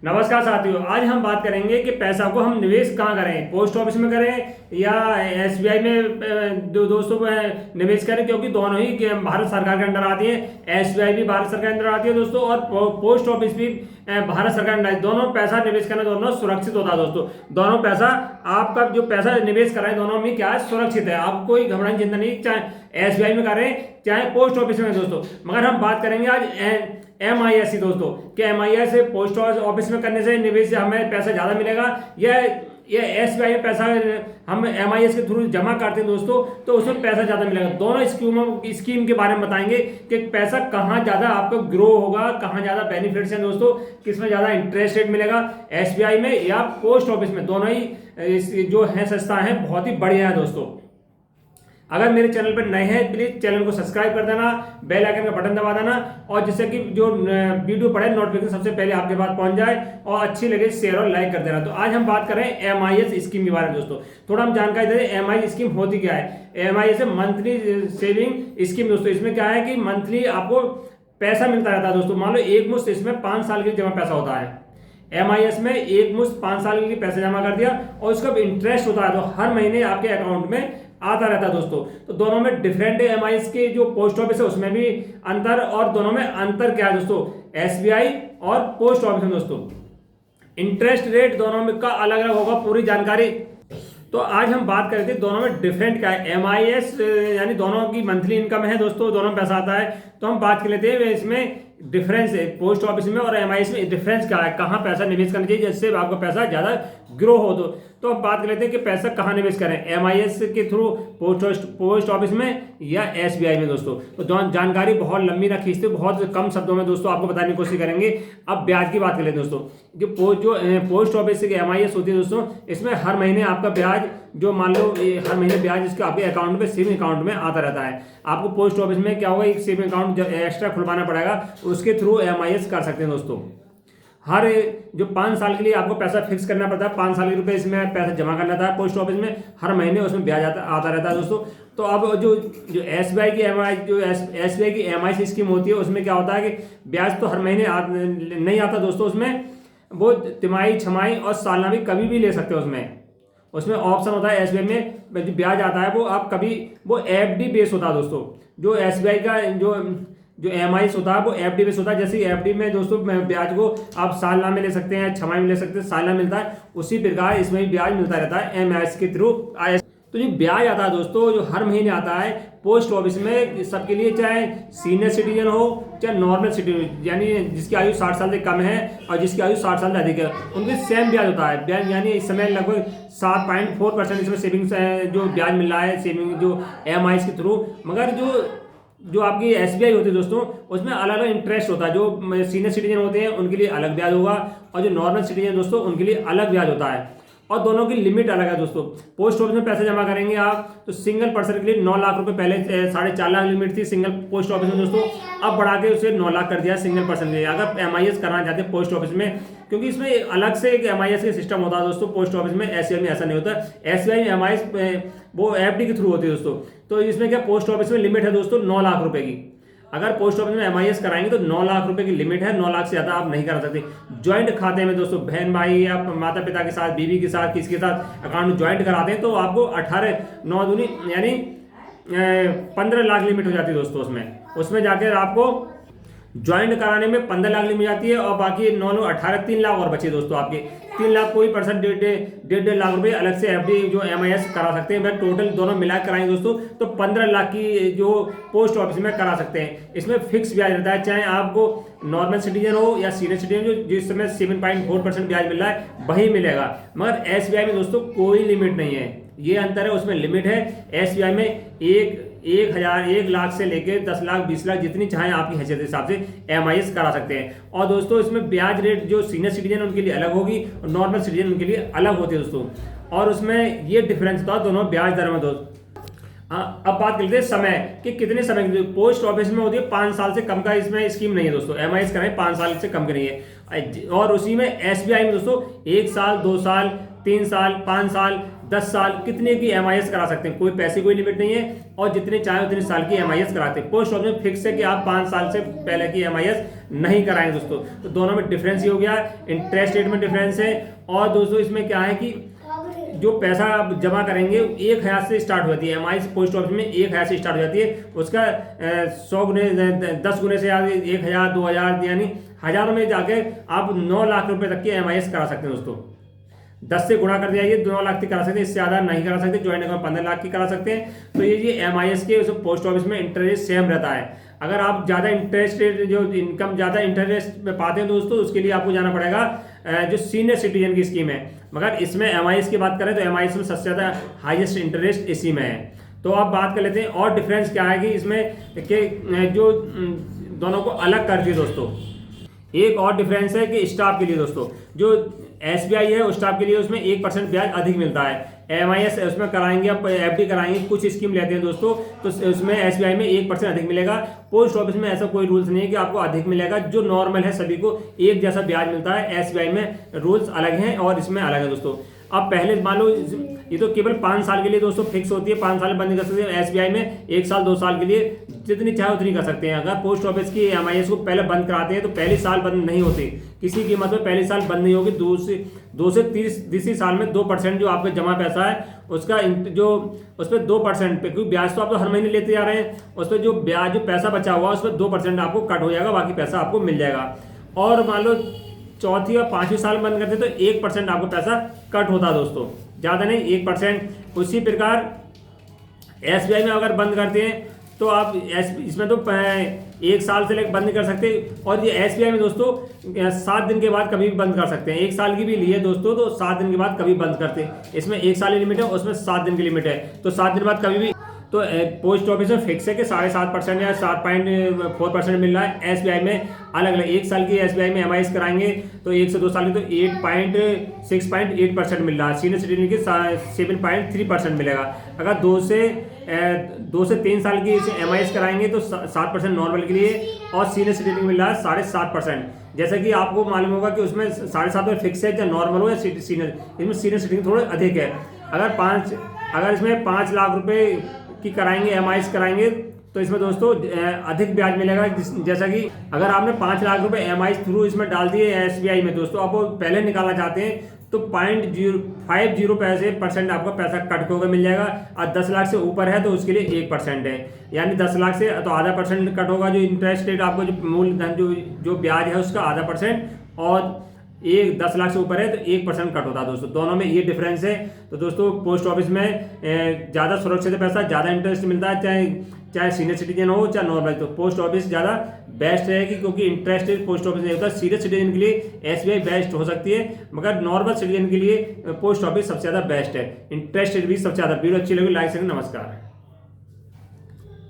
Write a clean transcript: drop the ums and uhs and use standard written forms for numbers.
नमस्कार साथियों, आज हम बात करेंगे कि पैसा को हम निवेश कहाँ करें, पोस्ट ऑफिस में करें या एसबीआई में दोस्तों निवेश करें, क्योंकि दोनों ही भारत सरकार के अंडर आती है। एसबीआई भी भारत सरकार के अंडर आती है दोस्तों, और पोस्ट ऑफिस भी भारत सरकार के अंडर। दोनों पैसा निवेश करना दोनों सुरक्षित होता है दोस्तों। दोनों पैसा आपका जो पैसा निवेश कराए दोनों में क्या है, सुरक्षित है। आप कोई घबराने की चिंता नहीं, चाहे एसबीआई में करें चाहे पोस्ट ऑफिस में दोस्तों। मगर हम बात करेंगे आज MIS दोस्तों कि MIS पोस्ट ऑफिस में करने से निवेश से हमें पैसा ज्यादा मिलेगा, या ये एसबीआई में पैसा हम MIS के थ्रू जमा करते हैं दोस्तों, तो उसमें पैसा ज्यादा मिलेगा। दोनों स्कीम के बारे में बताएंगे कि पैसा कहाँ ज्यादा आपको ग्रो होगा, कहाँ ज्यादा बेनिफिट्स हैं दोस्तों, किसमें ज्यादा इंटरेस्ट रेट मिलेगा, एसबीआई में या पोस्ट ऑफिस में। दोनों ही जो है संस्था है बहुत ही बढ़िया है दोस्तों। अगर मेरे चैनल पर नए हैं प्लीज चैनल को सब्सक्राइब कर देना, बेल आइकन का बटन दबा देना, और जिससे कि जो वीडियो पड़े नोटिफिकेशन सबसे पहले आपके पास पहुंच जाए, और अच्छी लगे शेयर और लाइक कर देना। तो आज हम बात कर रहे हैं MIS स्कीम के बारे में दोस्तों। थोड़ा हम जानकारी दे दें MIS स्कीम होती क्या है। MIS मंथली सेविंग स्कीम दोस्तों। इसमें क्या है कि मंथली आपको पैसा मिलता रहता है दोस्तों। मान लो एक मुश्त इसमें 5 साल के जमा पैसा होता है। MIS में एक मुश्त 5 साल के लिए पैसा जमा कर दिया और उसका इंटरेस्ट होता है, तो हर महीने आपके अकाउंट में आता रहता है दोस्तों। तो दोनों में डिफरेंट है। MIS के जो पोस्ट ऑफिस है उसमें भी अंतर, और दोनों में अंतर क्या है दोस्तों, एसबीआई और पोस्ट ऑफिस में दोस्तों इंटरेस्ट रेट दोनों में का अलग अलग होगा, पूरी जानकारी। तो आज हम बात करते हैं दोनों में डिफरेंट क्या है। MIS यानी दोनों की मंथली इनकम है दोस्तों, दोनों में पैसा आता है। तो हम बात कर लेते हैं इसमें डिफरेंस है पोस्ट ऑफिस में और MIS में डिफरेंस क्या है, कहाँ पैसा निवेश करना चाहिए जिससे आपका पैसा ज्यादा ग्रो हो। तो हम बात कर लेते हैं कि पैसा कहाँ निवेश करें, MIS के थ्रू, पोस्ट ऑफिस में या एसबीआई में दोस्तों। तो जानकारी बहुत लंबी ना खींचते, बहुत कम शब्दों में दोस्तों आपको बताने की कोशिश करेंगे। अब ब्याज की बात कर लेते हैं दोस्तों। जो पोस्ट ऑफिस की MIS होती है दोस्तों, इसमें हर महीने आपका ब्याज जो मान लो हर महीने ब्याज इसके आपके अकाउंट में, सेविंग अकाउंट में आता रहता है। आपको पोस्ट ऑफिस में क्या होगा, एक सेविंग अकाउंट एक्स्ट्रा खुलवाना पड़ेगा, उसके थ्रू MIS कर सकते हैं दोस्तों। हर जो 5 साल के लिए आपको पैसा फिक्स करना पड़ता है, 5 साल के रुपए इसमें पैसा जमा करना था पोस्ट ऑफिस में, हर महीने उसमें ब्याज आता रहता है दोस्तों। तो अब जो एसबीआई की एसबीआई की MIS स्कीम होती है उसमें क्या होता है कि ब्याज तो हर महीने नहीं आता दोस्तों। उसमें वो तिमाही, छमाही और सालाना भी कभी भी ले सकते हो। उसमें ऑप्शन होता है एसबीआई में जो ब्याज आता है वो आप कभी, वो FD बेस होता है दोस्तों। जो एसबीआई का जो MIS होता है वो FD बेस होता है। जैसे FD में दोस्तों ब्याज को आप सालाना में ले सकते हैं, छमाही में ले सकते हैं, सालाना मिलता है, उसी प्रकार इसमें भी ब्याज मिलता रहता है MIS के थ्रू। तो जो ब्याज आता है दोस्तों, जो हर महीने आता है पोस्ट ऑफिस में सबके लिए, चाहे सीनियर सिटीजन हो चाहे नॉर्मल सिटीजन, यानी जिसकी आयु 60 साल से कम है और जिसकी आयु 60 साल से अधिक है, उनके सेम ब्याज होता है। ब्याज यानी इस समय लगभग 7.4% इसमें सेविंग्स जो ब्याज मिल रहा है, सेविंग जो MIS के थ्रू। मगर जो आपकी एसबीआई होती है दोस्तों, उसमें अलग अलग इंटरेस्ट होता है। जो सीनियर सिटीजन होते हैं उनके लिए अलग ब्याज होगा, और जो नॉर्मल सिटीजन दोस्तों उनके लिए अलग ब्याज होता है, और दोनों की लिमिट अलग है दोस्तों। पोस्ट ऑफिस में पैसे जमा करेंगे आप तो सिंगल पर्सन के लिए 9 लाख रुपए, पहले 4.5 लाख लिमिट थी सिंगल पोस्ट ऑफिस में दोस्तों, अब बढ़ा के उसे 9 लाख कर दिया सिंगल पर्सन के लिए, अगर MIS कराना चाहते हैं पोस्ट ऑफिस में। क्योंकि इसमें अलग से एक MIS का सिस्टम होता है दोस्तों पोस्ट ऑफिस में, एसबीआई में ऐसा नहीं होता। एसबीआई में MIS वो FD के थ्रू होती है दोस्तों। तो इसमें क्या, पोस्ट ऑफिस में लिमिट है दोस्तों 9 लाख रुपए की। अगर पोस्ट ऑफिस में MIS कराएंगे तो 9 लाख रुपए की लिमिट है, 9 लाख से ज्यादा आप नहीं करा सकते। ज्वाइंट खाते में दोस्तों, बहन भाई या माता पिता के साथ, बीवी के साथ, किसके साथ अकाउंट ज्वाइंट कराते हैं तो आपको 18 9 दूनी यानी 15 लाख लिमिट हो जाती है दोस्तों। उसमें जाकर आपको ज्वाइंट कराने में 15 लाख लिमिट जाती है, और बाकी 9 18 3 लाख और बचे दोस्तों आपके। 3 लाख कोई पर्सन 1.5 लाख रुपए अलग से FD जो MIS करा सकते हैं। टोटल दोनों मिला कराएंगे दोस्तों तो 15 लाख की जो पोस्ट ऑफिस में करा सकते हैं। इसमें फिक्स ब्याज रहता है, चाहे आपको नॉर्मल सिटीजन हो या सीनियर सिटीजन, जो जिस समय 7.4% ब्याज मिल रहा है वही मिलेगा। मगर एसबीआई में दोस्तों कोई लिमिट नहीं है, ये अंतर है, उसमें लिमिट है। एसबीआई में 1 लाख से लेकर 10 लाख 20 लाख जितनी चाहे आपकी हैसियत के हिसाब से MIS करा सकते हैं। और दोस्तों इसमें ब्याज रेट जो सीनियर सिटीजन उनके लिए अलग होगी और नॉर्मल सिटीजन उनके लिए अलग होती है दोस्तों। और उसमें ये डिफरेंस होता है दोनों ब्याज दर में दोस्तों। अब बात करते हैं समय कि कितने समय की पोस्ट ऑफिस में होती है 5 साल से कम का इसमें स्कीम नहीं है दोस्तों। MIS कराएं 5 साल से कम की नहीं है। और उसी में एसबीआई में दोस्तों 1 साल, 2 साल, 3 साल, 5 साल, 10 साल कितने की एमआईएस करा सकते हैं, कोई पैसे कोई लिमिट नहीं है और जितने चाहे उतने साल की एमआईएस कराते हैं। पोस्ट ऑफिस में फिक्स है कि आप 5 साल से पहले की एमआईएस नहीं कराएंगे दोस्तों। तो दोनों में डिफरेंस ही हो गया, इंटरेस्ट रेट में डिफरेंस है। और दोस्तों इसमें क्या है कि जो पैसा आप जमा करेंगे 1,000 से स्टार्ट हो जाती है एमआईएस पोस्ट ऑफिस में, 1,000 से स्टार्ट हो जाती है। उसका 100 गुने 10 गुने से आगे 1,000, 2,000 यानी हजारों में जाके आप 9 लाख रुपए तक की एमआईएस करा सकते हैं दोस्तों। 10 से गुणा कर दिया, ये 9 लाख की करा सकते हैं, इससे ज़्यादा नहीं करा सकते। ज्वाइंट अकाउंट 15 लाख की करा सकते हैं। तो ये एमआईएस के पोस्ट ऑफिस में इंटरेस्ट सेम रहता है। अगर आप ज़्यादा इंटरेस्ट जो इनकम ज़्यादा इंटरेस्ट में पाते हैं दोस्तों, उसके लिए आपको जाना पड़ेगा जो सीनियर सिटीजन की स्कीम है। मगर इसमें एमआईएस की बात करें तो एमआईएस में सबसे ज़्यादा हाईएस्ट इंटरेस्ट इसी में है। तो अब बात कर लेते हैं और डिफरेंस क्या है कि इसमें कि जो दोनों को अलग करती है दोस्तों। एक और डिफरेंस है कि स्टाफ के लिए दोस्तों, जो एसबीआई है उस स्टाफ के लिए उसमें 1% ब्याज अधिक मिलता है। एमआईएस उसमें कराएंगे, आप एफडी कराएंगे, कुछ स्कीम लेते हैं दोस्तों, तो उसमें एसबीआई में 1% अधिक मिलेगा। पोस्ट ऑफिस में ऐसा कोई रूल्स नहीं है कि आपको अधिक मिलेगा, जो नॉर्मल है सभी को एक जैसा ब्याज मिलता है। एसबीआई में रूल्स अलग हैं और इसमें अलग है दोस्तों। अब पहले मान लो ये तो केवल 5 साल के लिए दोस्तों फिक्स होती है, 5 साल बंद कर सकते हैं। एसबीआई में 1 साल 2 साल के लिए जितनी चाहे उतनी कर सकते हैं। अगर पोस्ट ऑफिस की एमआईएस को पहले बंद कराते हैं तो पहले साल बंद नहीं होती, किसी कीमत में पहले साल बंद नहीं होगी। 2 से 30 साल में 2% जो आपका जमा पैसा है उसका जो उस पर 2% पे, क्योंकि ब्याज तो आप तो हर महीने लेते जा रहे हैं, उस पर जो ब्याज जो पैसा बचा हुआ उस पर 2% आपको कट हो जाएगा, बाकी पैसा आपको मिल जाएगा। और मान लो चौथी और 5वीं साल बंद करते तो 1% आपको पैसा कट होता दोस्तों, ज़्यादा नहीं 1%। उसी प्रकार एसबीआई में अगर बंद करते हैं तो आप इसमें तो 1 साल से लेकर बंद नहीं कर सकते। और ये एसबीआई में दोस्तों 7 दिन के बाद कभी भी बंद कर सकते हैं। 1 साल की भी ली है दोस्तों तो 7 दिन के बाद कभी बंद करते हैं। इसमें 1 साल की लिमिट है, उसमें 7 दिन की लिमिट है, तो 7 दिन बाद कभी भी। तो पोस्ट ऑफिस में फिक्स है कि 7.5% या 7.4% मिल रहा है। एसबीआई में अलग अलग, 1 साल की एसबीआई में एमआईएस कराएंगे तो 1 से 2 साल की तो 6.8% मिल रहा है। सीनियर सिटीजन की 7.3% मिलेगा। अगर 2 से 3 साल की एमआईएस कराएंगे तो 7% नॉर्मल के लिए और सीनियर सिटीजन मिल रहा है 7.5%। जैसा कि आपको मालूम होगा कि उसमें 7.5 फिक्स है, चाहे नॉर्मल हो या सीनियर, इसमें सीनियर सिटीजन थोड़े अधिक है। अगर इसमें 5 लाख रुपए की कराएंगे एमआईएस कराएंगे तो इसमें दोस्तों अधिक ब्याज मिलेगा। जैसा कि अगर आपने 5 लाख रुपए एमआईएस थ्रू इसमें डाल दिए एसबीआई में दोस्तों, आप वो पहले निकालना चाहते हैं तो 0.050% आपका पैसा कट होकर मिल जाएगा। और 10 लाख से ऊपर है तो उसके लिए 1% है, यानी 10 लाख से तो आधा % कट होगा। जो इंटरेस्ट रेट आपको जो मूलधन जो ब्याज है उसका आधा %, और 10 लाख से ऊपर है तो 1% कट होता है दोस्तों। दोनों में ये डिफरेंस है। तो दोस्तों पोस्ट ऑफिस में ज़्यादा सुरक्षित पैसा, ज़्यादा इंटरेस्ट मिलता है, चाहे सीनियर सिटीजन हो चाहे नॉर्मल। तो पोस्ट ऑफिस ज़्यादा बेस्ट रहेगी, क्योंकि इंटरेस्ट रेट पोस्ट ऑफिस नहीं होता। सीनियर सिटीजन के लिए एसबीआई बेस्ट हो सकती है, मगर नॉर्मल सिटीजन के लिए पोस्ट ऑफिस सबसे ज़्यादा बेस्ट है। इंटरेस्ट रेट भी सबसे ज़्यादा। वीडियो अच्छी लगी लाइक करें। नमस्कार।